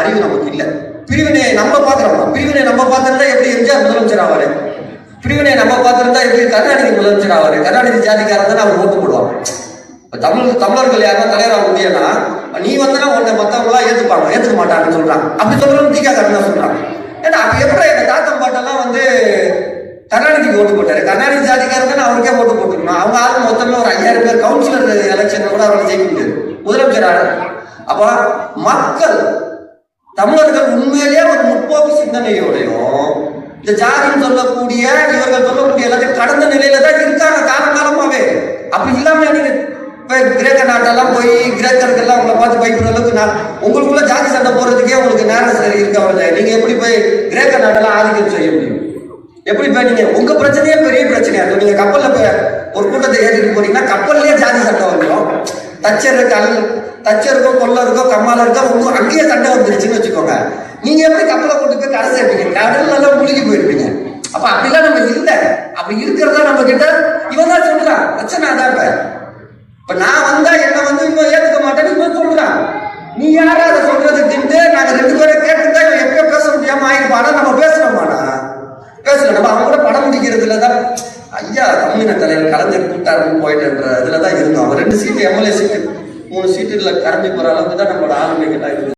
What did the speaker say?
அறிவு நமக்கு இல்லை. பிரிவினையை நம்ம பார்க்கிறோம். பிரிவினை நம்ம பார்த்திருந்தா எப்படி எம்ஜிஆர் முதலமைச்சர் ஆவாரு? பிரிவினை நம்ம பார்த்திருந்தா எப்படி கருணாநிதி முதலமைச்சர் ஆவாரு? கருணாநிதி ஜாதிக்காரன் தானே அவர் ஓட்டு போடுவாங்க. தமிழர்கள் யாருன்னா தலைவராக முடியும்னா நீ வந்தனா உன்னை மற்றவங்களா ஏத்துக்க மாட்டாங்கன்னு சொல்றான். அப்படி சொல்றோம் திக காரன் சொல்றான். ஏன்னா அப்ப எப்படி எங்க தாத்தம் பாட்டெல்லாம் கருணாநிதிக்கு ஓட்டு போட்டாரு. கருணாநிதி ஜாதிக்காரன் தானே அவருக்கே ஓட்டு போட்டுருக்கணும். அவங்க ஆளும் மொத்தமே ஒரு 5000 பேர் கவுன்சிலர் எலெக்ஷன் கூட அவரை ஜெயிக்க முடியாது, முதலமைச்சர் ஆன. அப்ப மக்கள் தமிழர்கள் உண்மையிலேயே ஒரு முற்போக்கு சிந்தனையோடையும் இந்த ஜாதின்னு சொல்லக்கூடிய இவர்கள் சொல்லக்கூடிய எல்லாத்தையும் கடந்த நிலையில தான் இருக்காங்க காலகாலமாவே. அப்படி இல்லாம நீங்க கிரேக்க நாட்டெல்லாம் போய் கிரேக்கர்கள்லாம் உங்களை பார்த்து பயப்படுற அளவுக்கு உங்களுக்குள்ள ஜாதி சண்டை போறதுக்கே உங்களுக்கு நேரம் சரி இருக்க. நீங்க எப்படி போய் கிரேக்க நாட்டெல்லாம் ஆதிக்கம் செய்ய முடியும்? எப்படி போய் நீங்க உங்க பிரச்சனையே பெரிய பிரச்சனையா இருக்கும். நீங்க கப்பல்ல போய் ஒரு கூட்டத்தை ஏற்றிட்டு போனீங்கன்னா கப்பல்லையே ஜாதி சண்டை வந்துடும். தச்சருக்கோ கொல்லருக்கோ கம்மாலருக்கோ உங்க அங்கேயே சண்டை வந்துருச்சுன்னு வச்சுக்கோங்க. நீங்க எப்படி கப்பலை கொண்டு போய் கடை சேர்ப்பீங்க? கடல் நல்லா முழுகி போயிருப்பீங்க. அப்ப அப்படிலாம் நம்ம இல்லை. அப்படி இருக்கிறதா நம்ம கிட்ட இவன் தான் சொல்றான். பிரச்சனை அதான். இப்ப நான் வந்தா என்ன இவன் ஏத்துக்க மாட்டேன்னு இவன் சொல்றான். நீ யாரா அதை சொல்றதுக்கு நாங்க 2 பேரும் கேட்டுதான் இவன் எப்பயோ பேச முடியாம ஆயிருப்பானா? நம்ம பேசணுமானா? பேசல. நம்ம அவங்க கூட படம் முடிக்கிறதுலதான் ஐயா தமிழின தலைவர் கலைஞர் கூட்டாருன்னு போயிட்டுன்ற இதுலதான் இருந்தோம். அவன் 2 சீட்டு எம்எல்ஏ சீட்டு 3 சீட்டுல கரைஞ்சி போற அளவுக்கு தான் நம்மளோட ஆளுமைகள்லாம் இருக்கு.